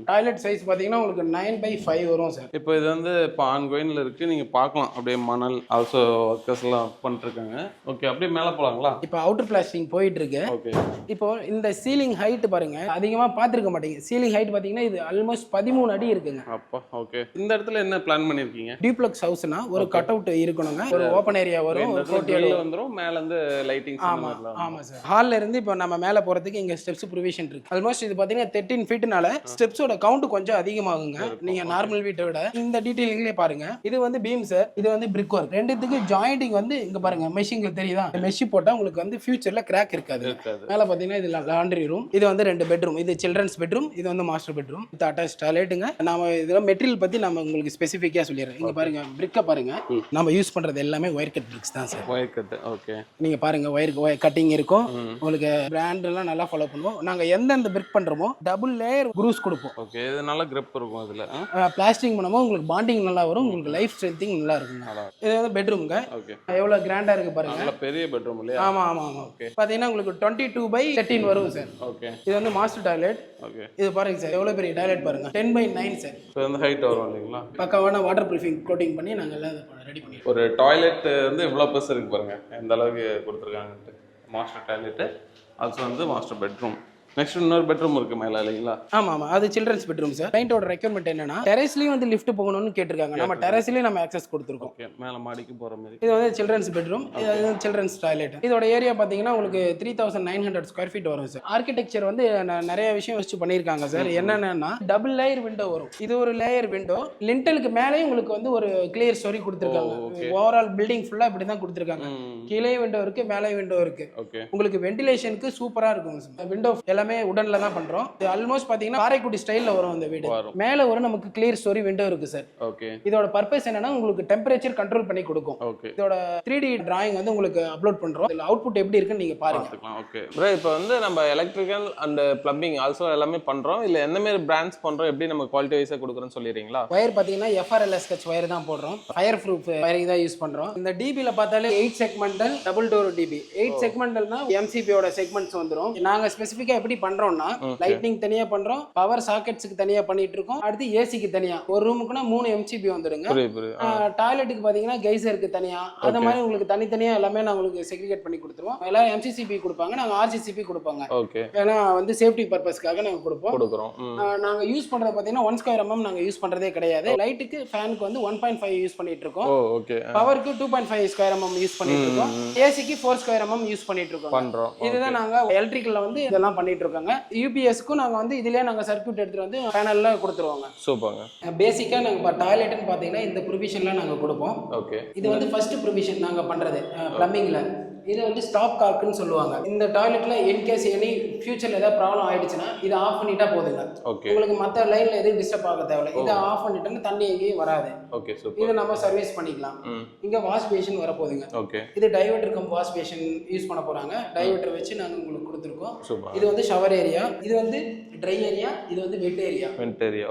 Toilet size பாத்தீங்கன்னா உங்களுக்கு 9/5 வரும் சார். இப்போ இது வந்து இப்போ ஆன்கோயின்ல இருக்கு, நீங்க பார்க்கலாம். அப்படியே மணல் ஆல்சோ ஒர்க்கர்ஸ் எல்லாம் பண்ணிட்டு இருக்காங்க. ஓகே, அப்படியே மேலே போலாங்களா? இப்போ அவுட்டர் பிளாஸ்டிங் போயிட்டு இருக்கு. ஓகே, இப்போ இந்த சீலிங் ஹைட் பாருங்க, அதிகமா பாத்துருக்க மாட்டீங்க. சீலிங் ஹைட் பாத்தீங்கன்னா இது ஆல்மோஸ்ட் 13 அடி இருக்குங்க. அப்பா. ஓகே, இந்த இடத்துல என்ன பிளான் பண்ணிருக்கீங்க? டியூப்ளெக்ஸ் ஹவுஸ்னா ஒரு கட் அவுட் இருக்கணுங்க. ஒரு ஓபன் ஏரியா வரும், ஒரு கோர்ட்யார்ட் வந்துரும், மேல இருந்து லைட்டிங்ஸ் அந்த மாதிரிலாம். ஆமா சார். ஹால்ல இருந்து இப்போ நம்ம மேல போறதுக்கு இங்க ஸ்டெப்ஸ் ப்ரொவிஷன் இருக்கு. ஆல்மோஸ்ட் இது பாத்தீங்கன்னா 13 ஃபீட்னால ஸ்டெப்ஸோட கவுண்ட் கொஞ்சம் அதிகமாகுங்க நீங்க நார்மல் வீட்டை விட. இந்த டீடைலிங்லயே பாருங்க. இது வந்து பீம் சார், இது வந்து பிரிக் ஒர்க். ரெண்டுத்துக்கு ஜாயிண்டிங் வந்து இங்க பாருங்க மெஷிங்ல தெரியுதா? மெஷ் போட்டா உங்களுக்கு வந்து ஃபியூச்சர்ல கிராக் இருக்காது. மேல பாத்தீங்கன்னா இது லாண்டரி ரூம். இது வந்து 2 பெட்ரூம். இது சில்ட்ரன்ஸ் பெட்ரூம், இது வந்து மாஸ்டர் பெட்ரூம். இது அட்டாச் டாய்லெட்டுங்க. நாம இதெல்லாம் மெட்டீரியல் பத்தி நம்ம உங்களுக்கு ஸ்பெசிஃபிக்கா சொல்லிடுறேன். இங்க பாருங்க பிரிக்க பாருங்க. நம்ம யூஸ் பண்றது எல்லாமே ஒயர் கட் பிரிக்ஸ் தான் சார். Wire cut. ஓகே, நீங்க பாருங்க ஒயர் கட்டிங் இருக்கும். உங்களுக்கு பிராண்ட் எல்லாம் நல்லா ஃபாலோ பண்ணுவோம். நாங்க எந்தெந்த பிரிக் பண்றோமோ டபுள் லேயர் குரூஸ் கொடுப்போம். ஓகே, இது நல்ல கிரிப் இருக்கும். அதுல பிளாஸ்டிக் பண்ணும்போது உங்களுக்கு பாண்டிங் நல்லா வரும். உங்களுக்கு லைஃப் ஸ்ட்ரென்த்திங் நல்லா இருக்குங்க. இது வந்து பெட்ரூம்ங்க. ஓகே, எவ்வளவு கிராண்டா இருக்கு பாருங்க. நல்ல பெரிய பெட்ரூம் இல்லையா? ஆமா ஆமா ஆமா. பாத்தீங்கன்னா உங்களுக்கு 22/13 வரும் சார். ஓகே, இது வந்து மாஸ்டர் டாய்லெட். ஓகே, இது பாருங்க சார், எவ்வளவு பெரிய டாய்லெட் பாருங்க. 10/9 சார். ஸோ இந்த ஹைட் வரும் இல்லைங்களா? பக்காவான வாட்டர் ப்ரூஃபிங் கோட்டிங் பண்ணி நாங்கள் எல்லாம் ரெடி பண்ணிடுவோம். ஒரு டாய்லெட் வந்து இவ்வளோ பெருசு இருக்கு பாருங்க, எந்த அளவுக்கு கொடுத்துருக்காங்கன்ட்டு. மாஸ்டர் டாய்லெட்டு, ஆல்சோ வந்து மாஸ்டர் பெட்ரூம். நெக்ஸ்ட் இன்னொரு பெட்ரூம் இருக்கு மேல இல்லைங்களா? ஆமா ஆமா, அது சில்ட்ரன்ஸ் பெட்ரூம் சார். கிளையண்டோட ரெக்யர்மெண்ட் என்னன்னா டெரஸ்லயும் வந்து லிஃப்ட் போகணும்னு கேட்டிருக்காங்க. நம்ம டெரஸ்லயும் நம்ம ஆக்சஸ் கொடுத்துருக்கோம். ஓகே, மேல மாடிக்கு போற மாதிரி. இது வந்து சில்ட்ரன்ஸ் பெட்ரூம், இது வந்து சில்ட்ரன்ஸ் டாய்லெட். இதோட ஏரியா பாத்தீங்கன்னா உங்களுக்கு 3900 ஸ்கொயர் ஃபீட் வரும் சார். ஆர்கிடெக்சர் வந்து நிறைய விஷயம் யோசிச்சு பண்ணிருக்காங்க சார். என்னன்னா டபுள் லேயர் விண்டோ வரும். இது ஒரு லேயர் விண்டோ. லிண்டலுக்கு மேலேயும் உங்களுக்கு வந்து ஒரு கிளியர் ஸ்டோரி கொடுத்துருக்காங்க. ஓவரால் பில்டிங் ஃபுல்லா இப்படி தான் கொடுத்துருக்காங்க. கீழே விண்டோ இருக்கு, மேலே விண்டோ இருக்கு. உங்களுக்கு வென்டிலேஷனுக்கு சூப்பரா இருக்கும். விண்டோ எல்லாமே உடன்ல தான் பண்றோம். இது ஆல்மோஸ்ட் பாத்தீங்கன்னா காரைக்குடி ஸ்டைல்ல வரும் இந்த வீடு. மேல ஒரு நமக்கு கிளியர் ஸ்டோரி விண்டோ இருக்கு சார். ஓகே, இதோட பர்பஸ் என்னன்னா உங்களுக்கு டெம்பரேச்சர் கண்ட்ரோல் பண்ணி கொடுக்கும். ஓகே, இதோட 3D டிராயிங் வந்து உங்களுக்கு அப்லோட் பண்றோம். இதுல அவுட்புட் எப்படி இருக்குன்னு நீங்க பாருங்க. ஓகே ப்ரோ, இப்போ வந்து நம்ம எலக்ட்ரிக்கல் அண்ட் பிளம்பிங் ஆல்சோ எல்லாமே பண்றோம். இல்ல எந்த மாதிரி பிராண்ட்ஸ் பண்றோம், எப்படி நம்ம குவாலிட்டி வைஸா கொடுக்குறோம்னு சொல்லிடுறீங்களா? வயர் பாத்தீங்கன்னா FRLSH வயர் தான் போடுறோம். ஃபயர் ப்ரூஃப் வயரிங் தான் யூஸ் பண்றோம். இந்த டிபில பார்த்தாலே 8 செக்மெண்டல் டபுள் டோர் டிபி. 8 செக்மெண்டல்னா MCBயோட செக்மெண்ட்ஸ் வந்துரும். நாங்க ஸ்பெசிஃபிக்கா எப்படி பண்றோம்னா லைட்டிங் தனியா பண்றோம், பவர் சாக்கெட்ஸ்க்கு தனியா பண்ணிட்டு இருக்கோம். அடுத்து ஏசிக்கு தனியா ஒரு ரூமுக்குனா 3 MCB வந்துருங்க. டாய்லெட்டுக்கு பாத்தீங்கன்னா கெய்சருக்கு தனியா, அந்த மாதிரி உங்களுக்கு தனித்தனியா எல்லாமே நான் உங்களுக்கு செக்ரிகேட் பண்ணி கொடுத்துருவோம். எல்லாம் MCCB கொடுப்பாங்க, நாங்க RCCB கொடுப்பாங்க. ஓகே, ஏன்னா வந்து சேஃப்டி பர்பஸ்க்காக நாங்க கொடுக்குறோம். நாங்க யூஸ் பண்றது பாத்தீங்கன்னா 1 ஸ்கொயர் mm நாங்க யூஸ் பண்றதே கிடையாது. லைட்டுக்கு ஃபேனுக்கு வந்து 1.5 யூஸ் பண்ணிட்டு இருக்கோம். ஓகே, பவருக்கு 2.5 ஸ்கொயர் mm யூஸ் பண்ணிட்டு இருக்கோம். ஏசிக்கு 4 ஸ்கொயர் mm யூஸ் பண்ணிட்டு இருக்கோம். இதுதான் நாங்க எலக்ட்ரிக்கல்ல வந்து இதெல்லாம் பண்ணிட்டு இருக்காங்க. UPS-க்கும் நாங்க வந்து இதுலயே நாங்க சர்க்யூட் எடுத்துட்டு வந்து பேனல்ல கொடுத்துருவாங்க. சூப்பர்ங்க. பேசிக்கா நாங்க டாய்லெட்னு பாத்தீங்கன்னா இந்த ப்ரொவிஷன்லாம் நாங்க கொடுப்போம். ஓகே, இது வந்து ஃபர்ஸ்ட் ப்ரொவிஷன் நாங்க பண்றது பிளம்பிங்ல. இது வந்து ஸ்டாப் கார்க்குன்னு சொல்லுவாங்க. இந்த டாய்லெட்ல இன்கேஸ் எனி ஃபியூச்சர்ல ஏதாவது ப்ராப்ளம் ஆயிடுச்சுன்னா இதை ஆஃப் பண்ணிட்டா போதுங்க. உங்களுக்கு மற்ற லைன்ல எதுவும் டிஸ்டர்ப் ஆக தேவையில்லை. இதை ஆஃப் பண்ணிட்டோம்னா தண்ணி எங்கேயும் வராது. Okay, super. இதை நம்ம சர்வீஸ் பண்ணிக்கலாம். இங்க வாஷ் பேஷன் வர போகுதுங்க. ஓகே, இது diverter come wash basin use பண்ண போறாங்க. டைவர்டர் வச்சு நாங்க உங்களுக்கு கொடுத்துருக்கோம். சூப்பர். இது வந்து ஷவர் ஏரியா, இது வந்து ட்ரை ஏரியா, இது வந்து வெட் ஏரியா.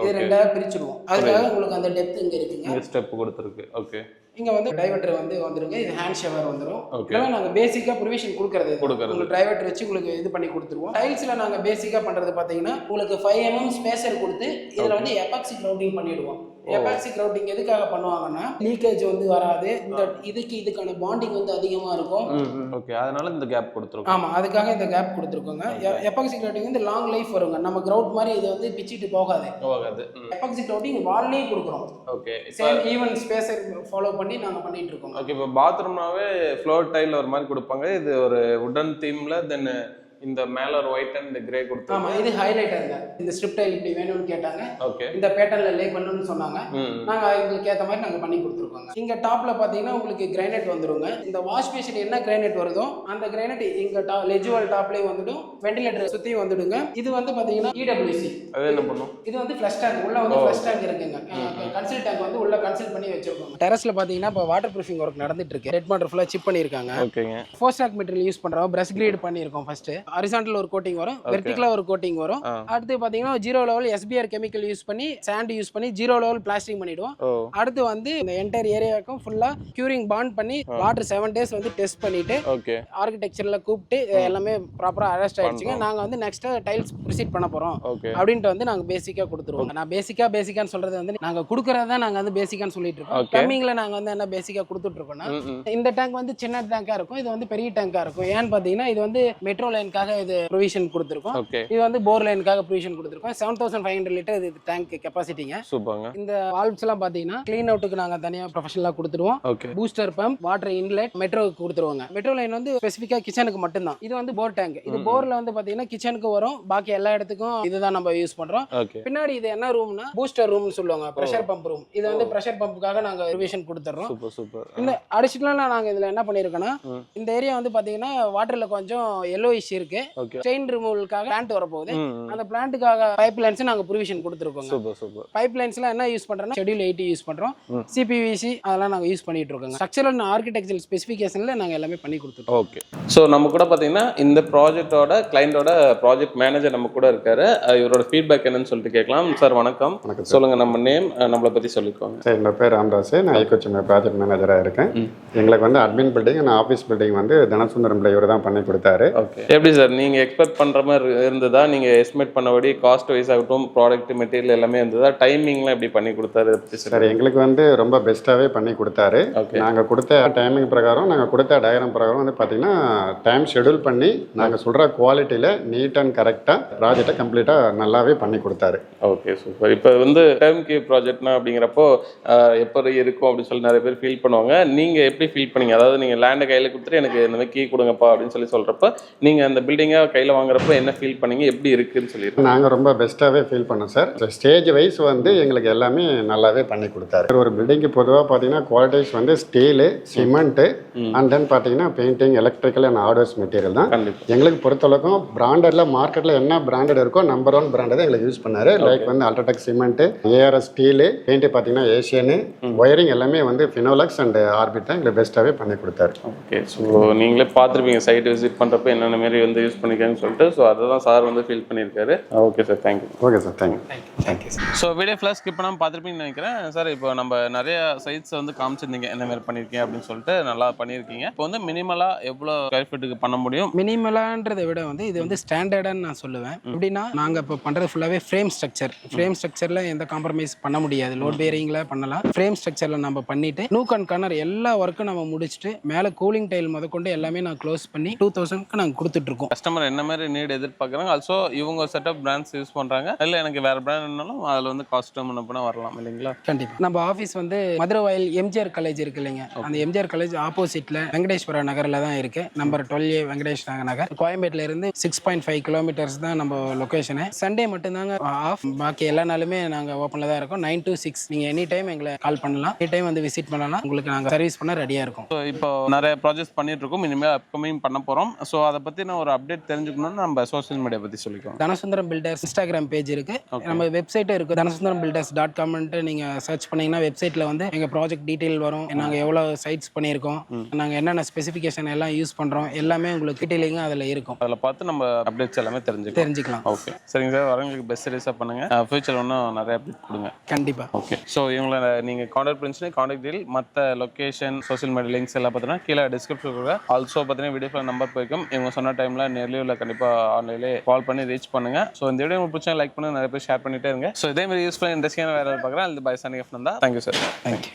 இது ரெண்டா பிரிச்சிடுவோம். அதுக்காக உங்களுக்கு அந்த டெப்த் இங்க இருக்குங்க. இந்த ஸ்டெப் கொடுத்துருக்கு. ஓகே, இங்க வந்து டைவர்டர் வந்து வந்துருங்க. இது ஹேண்ட் ஷவர் வந்துரும். இதெல்லாம் நாங்க பேசிக்கா ப்ரொவிஷன் கொடுக்கறது. உங்களுக்கு டைவர்டர் வச்சு உங்களுக்கு இது பண்ணி கொடுத்துருவோம். டைல்ஸ்ல நாங்க பேசிக்கா பண்றது பாத்தீங்கன்னா உங்களுக்கு 5 mm ஸ்பேசர் கொடுத்து இதுல வந்து எபாக்சி கிரவுட்டிங் பண்ணிடுவோம். எபாக்சி கிரவுட்டிங் எதுக்காக பண்ணுவாங்கன்னா லீக்கேஜ் வந்து வராது. இந்த இதுக்கான பாண்டிங் வந்து அதிகமா இருக்கும். ஓகே, அதனால இந்த கேப் கொடுத்துருக்கோம். ஆமா, அதுக்காக இந்த கேப் கொடுத்துருக்கோங்க. எபாக்சி கிரவுட்டிங் வந்து லாங் லைஃப் வருங்க. நம்ம கிரவுட் மாதிரி இது வந்து பிச்சிட்டு போகாது. எபாக்சி கிரவுட்டிங் வால்லே கொடுக்குறோம். Okay, same even spacer follow பண்ணி நாங்க பண்ணிட்டு இருக்கோம். ஓகே, இப்போ பாத்ரூம்னாவே ஃப்ளோர் டைல் ஒரு மாதிரி கொடுப்பாங்க. இது ஒரு வுடன் தீம்ல தென் இந்த மேல ஒரு ஒயிட் அண்ட் கிரே கொடுத்து ஆமா இது ஹைலைட்டருங்க. இந்த ஸ்ட்ரிப் டைல் இப்படி வேணும்னு கேட்டாங்க, ஓகே இந்த பேட்டர்ன்ல லே பண்ணணும்னு சொன்னாங்க, நாங்க எங்களுக்கு ஏத்த மாதிரி நாங்க பண்ணி கொடுத்துருக்கோங்க. இங்க டாப்ல பாத்தீங்கன்னா உங்களுக்கு கிரானைட் வந்துருங்க. இந்த வாஷ் பேஷன் என்ன கிரானைட் வருதோ அந்த கிரானைட் இங்க லெஜுவல் டாப்லயே வந்துடும், வெண்டிலேட்டர் சுத்தியும் வந்துடுங்க. இது வந்து பாத்தீங்கன்னா EWC. அது என்ன பண்ணும்? இது வந்து ஃப்ளஷ் டேங்க், உள்ள வந்து ஃப்ளஷ் டேங்க் இருக்குங்க. கன்சில் டேங்க் வந்து உள்ள கன்சில் பண்ணி வச்சிருக்கோம். டெரஸ்ல பாத்தீங்கன்னா இப்போ வாட்டர் ப்ரூஃபிங் ஒர்க் நடந்துட்டு இருக்கு. ரெட் வாட்டர் ஃபுல்லா சிப் பண்ணிருக்காங்க. ஓகேங்க. 4 ஸ்டாக் மெட்டீரியல் யூஸ் பண்றோம். பிரஷ் கிரேட் பண்ணிருக்கோம். ஃபர்ஸ்ட் ஹாரிசான்டல் ஒரு கோட்டிங் வரும், வெர்டிகலா ஒரு கோட்டிங் வரும். அடுத்து பாத்தீங்கன்னா 0 லெவல் SBR கெமிக்கல் யூஸ் பண்ணி சாண்ட் யூஸ் பண்ணி 0 லெவல் பிளாஸ்டிக் பண்ணிடுவோம். அடுத்து வந்து இந்த என்டையர் ஏரியாவுக்கும் ஃபுல்லா கியூரிங் பாண்ட் பண்ணி வாட்டர் 7 டேஸ் வந்து டெஸ்ட் பண்ணிட்டு ஓகே ஆர்கிடெக்சர்ல கூப்பிட்டு எல்லாமே ப்ராப்பரா அரெஸ்ட் ஆயிடுச்சுங்க. நாங்க வந்து நெக்ஸ்ட் டைல்ஸ் ப்ரிசீட் பண்ண போறோம் அப்படின்ட்டு வந்து நாங்க பேசிக்கா கொடுத்துருவோம். நான் பேசிக்கான்னு சொல்றது வந்து நாங்க கொடுக்கறத நாங்க வந்து பேசிக்கான்னு சொல்லிட்டு இருக்கோம். பிளம்பிங்ல நாங்க வந்து என்ன பேசிக்கா கொடுத்துட்டு இருக்கோம்னா, இந்த டேங்க் வந்து சின்ன டேங்கா இருக்கும், இது வந்து பெரிய டேங்கா இருக்கும். ஏன்னு பாத்தீங்கன்னா இது வந்து மெட்ரோ லைனுக்காக இது ப்ரொவிஷன் கொடுத்துருக்கோம், இது வந்து போர் லைனுக்காக ப்ரொவிஷன் கொடுத்துருக்கோம். 7500 லிட்டர் இது டேங்க் கெப்பாசிட்டிங்க. சூப்பர்ங்க. இந்த வால்வ்ஸ் எல்லாம் பாத்தீங்கன்னா க்ளீன் அவுட்டுக்கு நாங்க தனியா ப்ரொஃபஷனலா கொடுத்துருவோம். பூஸ்டர் பம்ப், வாட்டர் இன்லெட் மெட்ரோக்கு கொடுத்துருவாங்க. மெட்ரோ லைன் வந்து ஸ்பெசிஃபிக்கா கிச்சனுக்கு மட்டும் தான். இது வந்து போர் டேங்க். இது போர்ல வந்து பாத்தீங்கன்னா கிச்சனுக்கு வரும், பாக்கி எல்லா இடத்துக்கும் இதுதான் நம்ம யூஸ் பண்றோம். பின்னாடி இது என்ன ரூம்னா பூஸ்டர் ரூம்னு சொல்லுவாங்க, பிரஷர் பம்ப் ரூம். இது வந்து பிரஷர் பம்புக்காக நாங்க ரிவிஷன் கொடுத்துறோம். சூப்பர். இந்த அடிஷனலா நாங்க இதுல என்ன பண்ணிருக்கோம்னா, இந்த ஏரியா வந்து பாத்தீங்கன்னா வாட்டர்ல கொஞ்சம் yellowish இருக்கு, ஸ்டெயின் ரிமூவலுக்காக பிளான்ட் வர போகுது. அந்த பிளான்ட்டுக்காக பைப் லைன்ஸ் நாங்க ப்ரொவிஷன் கொடுத்துருக்கோம். சூப்பர். பைப் லைன்ஸ்ல என்ன யூஸ் பண்றோம்னா ஷெட்யூல் 80 யூஸ் பண்றோம், CPVC அதெல்லாம் நாங்க யூஸ் பண்ணிட்டு இருக்கோம். ஸ்ட்ரக்சரல் அண்ட் ஆர்கிடெக்சரல் ஸ்பெசிஃபிகேஷன்ல நாங்க எல்லாமே பண்ணி கொடுத்துருக்கோம். ஓகே. ஸோ நம்ம கூட பாத்தீங்கன்னா இந்த ப்ராஜெக்டோட கிளைண்டோட ப்ராஜெக்ட் மேனேஜர் நம்ம கூட இருக்காரு. இவரோட ஃபீட்பேக் என்னன்னு சொல்லிட்டு கேட்கலாம். சார் வணக்கம். சொல்லுங்க, நம்ம நேம், நம்மளை பத்தி சொல்லிக்கோங்க. சார் என்னோட பேர் ராம்தாஸ், நான் ஐகோச்சியம் ப்ராஜெக்ட் மேனேஜராக இருக்கேன். எங்களுக்கு வந்து admin building and office building வந்து தனசுந்தரம் இவர் தான் பண்ணி கொடுத்தாரு. ஓகே. எப்படி சார் நீங்க எக்ஸ்பெக்ட் பண்ற மாதிரி இருந்ததா? நீங்க எஸ்டிமேட் பண்ணபடி காஸ்ட் வைஸ் ஆகட்டும், ப்ராடக்ட் மெட்டீரியல் எல்லாமே இருந்ததா? டைமிங்லாம் எப்படி பண்ணி கொடுத்தாரு? சார் எங்களுக்கு வந்து ரொம்ப பெஸ்ட்டாகவே பண்ணி கொடுத்தாரு. நாங்கள் கொடுத்த டைமிங் பிரகாரம், நாங்கள் கொடுத்த டயக்ராம் பிரகாரம் வந்து பார்த்தீங்கன்னா டைம் ஷெடியூல் பண்ணி நாங்கள் சொல்கிற குவாலிட்டியில் நீட் அண்ட் கரெக்டாக ப்ராஜெக்டை கம்ப்ளீட்டாக நல்லாவே பண்ணி கொடுத்தாரு. Okay, super. இப்போ வந்து டேர்ம் கே ப்ராஜெக்ட்னா அப்படிங்கிறப்போ எப்படி இருக்கும் அப்படின்னு சொல்லி நிறைய பேர் ஃபீல் பண்ணுவாங்க. நீங்கள் எப்படி ஃபீல் பண்ணீங்க? அதாவது நீங்கள் லேண்டை கையில் கொடுத்துட்டு எனக்கு இந்த மாதிரி கீ கொடுங்கப்பா அப்படின்னு சொல்லி சொல்கிறப்ப நீங்கள் அந்த பில்டிங்கை கையில் வாங்குறப்ப என்ன ஃபீல் பண்ணீங்க, எப்படி இருக்குன்னு சொல்லிட்டு? நாங்கள் ரொம்ப பெஸ்ட்டாகவே ஃபீல் பண்ணோம் சார். ஸ்டேஜ் வைஸ் வந்து எங்களுக்கு எல்லாமே நல்லாவே பண்ணி கொடுத்தாரு. ஒரு பில்டிங்கு பொதுவாக பார்த்தீங்கன்னா குவாலிட்டிஸ் வந்து ஸ்டீலு, சிமெண்ட்டு அண்ட் தென் பார்த்தீங்கன்னா painting, electrical and hardwares material தான். எங்களுக்கு பொறுத்தளவுக்கும் பிராண்டடில் மார்க்கெட்டில் என்ன பிராண்டட் இருக்கோ நம்பர் 1 பிராண்டை தான் எங்களுக்கு யூஸ் பண்ணாரு. லைக் வந்து UltraTech cement, ARS steel, paint பார்த்தீங்கன்னா ஏஷியனு, ஒயரிங் எல்லாமே வந்து ஃபினோலக்ஸ் அண்ட் ஆர்பிட் தான் எங்களுக்கு பெஸ்ட்டாகவே பண்ணி கொடுத்தாரு. ஓகே. ஸோ நீங்களே பார்த்துருப்பீங்க சைட் விசிட் பண்ணுறப்ப என்னென்ன மாரி வந்து யூஸ் பண்ணிக்காங்கன்னு சொல்லிட்டு. ஸோ அதை தான் சார் வந்து ஃபீல் பண்ணியிருக்காரு. Okay sir, thank you. Okay sir, thank you. Sir. So video ஃபுல்லாக ஸ்கிப் பண்ணாமல் பார்த்துருப்பீங்கன்னு நினைக்கிறேன் சார். இப்போ நம்ம நிறைய சைட்ஸ் வந்து காமிச்சிருந்தீங்க என்ன மாதிரி பண்ணியிருக்கீங்க அப்படின்னு சொல்லிட்டு. நல்லா பண்ணியிருக்கீங்க. இப்போ வந்து மினிமலாக எவ்வளோ ஸ்கொயர் ஃபீட்டுக்கு பண்ண முடியும்? மினிமலான்றதை விட வந்து இது வந்து ஸ்டாண்டர்டான்னு நான் சொல்லுவேன். எப்படின்னா நாங்கள் இப்போ பண்ணுறது ஃபுல்லாகவே ஃப்ரேம் ஸ்ட்ரக்சரில் எந்த காம்ப்ரமைஸ் பண்ண முடியாது. லோட் பேரிங்கில் பண்ணலாம். ஃப்ரேம் ஸ்ட்ரக்சரில் நம்ம பண்ணிட்டு நூக் அண்ட் கர்னர் எல்லா ஒர்க்கும் நம்ம முடிச்சுட்டு மேலே கூலிங் டைல் முதற்கொண்டு எல்லாமே நான் க்ளோஸ் பண்ணி 2000க்கு நாங்கள் கொடுத்துட்ருக்கோம். கஸ்டமர் என்ன மாதிரி நீட் எதிர்பார்க்குறாங்க, ஆல்சோ இவங்க செட்டப் பிராண்ட்ஸ் யூஸ் பண்ணுறாங்க, இல்லை எனக்கு வேறு பிராண்ட் இருந்தாலும் அதில் வந்து காஸ்ட்யூம் பண்ண வரலாம் இல்லைங்களா? கண்டிப்பாக. நம்ம ஆஃபீஸ் வந்து மதுரை வயல் எம்ஜிஆர் காலேஜ் இருக்கு இல்லைங்க, அந்த எம்ஜிஆர் காலேஜ் ஆப்போசிட்டில் வெங்கடேஸ்வர நகரில் தான் இருக்குது. நம்பர் 12A வெங்கடேஸ்வர நகர். கோயம்பேட்டில் இருந்து 6.5 கிலோமீட்டர்ஸ் தான் நம்ம லொக்கேஷனு. சண்டே மட்டும்தாங்க ஆஃப், பாக்கி எல்லா நாளுமே நாங்கள் ஓப்பனில் தான் இருக்கோம். 9 to 6 நீங்கள் எனி டைம் எங்களை கால் பண்ணலாம், எனி டைம் வந்து விசிட் பண்ணலாம். உங்களுக்கு நாங்கள் சர்வீஸ் பண்ண ரெடியாக இருக்கும். ஸோ இப்போ நிறைய ப்ராஜெக்ட்ஸ் பண்ணிட்டு இருக்கோம், இனிமேல் அப்கமிங் பண்ண போகிறோம். ஸோ அதை பற்றி நான் ஒரு அப்டேட் தெரிஞ்சுக்கணும்னு நம்ம சோஷியல் மீடியா பற்றி சொல்லிக்குவோம். தனசுந்தரம் பில்டர்ஸ் இன்ஸ்டாகிராம் பேஜ் இருக்குது, நம்ம வெப்சைட்டும் இருக்குது. தனசுந்தரம்பில்டர்ஸ்.com நீங்கள் சர்ச் பண்ணிங்கன்னா வெப்சைட்டில் வந்து எங்கள் ப்ராஜெக்ட் டீட்டெயில் வரும். நாங்கள் எவ்வளோ சைட்ஸ் பண்ணியிருக்கோம், நாங்கள் என்னென்ன ஸ்பெசிஃபிகேஷன் எல்லாம் யூஸ் பண்ணுறோம், எல்லாமே உங்களுக்கு டீட்டெயிலிங்காக அதில் இருக்கும். அதில் பார்த்து நம்ம அப்டேட்ஸ் எல்லாமே தெரிஞ்சுக்கலாம். ஓகே, சரிங்க சார். வரவங்களுக்கு பெஸ்ட் சர்வீஸாக பண்ணுங்கள். ஃபியூச்சர் இன்னும் நிறைய அப்டேட் கொடுங்க. கண்டிப்பாக. ஓகே. ஸோ இவங்களை நீங்கள் கான்டாக்ட் பண்ணிச்சுன்னா கான்டாக்ட் டீல், மற்ற லொக்கேஷன், சோஷியல் மீடியா லிங்க்ஸ் எல்லாம் பார்த்தீங்கன்னா கீழே டிஸ்கிரிப்ஷன் கொடுங்க. ஆல்சோ பார்த்தீங்கன்னா வீடியோ நம்பர் போய்க்கும். இவங்க சொன்ன டைமில் நேர்லையில் கண்டிப்பாக ஆன்லைன்லேயே கால் பண்ணி ரீச் பண்ணுங்கள். ஸோ இந்த வீடியோ உங்களுக்கு பிடிச்சா லைக் பண்ணுங்கள், நிறைய பேர் ஷேர் பண்ணிட்டே இருங்க. ஸோ இதே மாதிரி யூஸ்ஃபுல்லாக இன்ட்ரெஸ்டிங்கான வேறு பார்க்குறேன். அது bye signing off Nanda. Thank you sir. Thank you.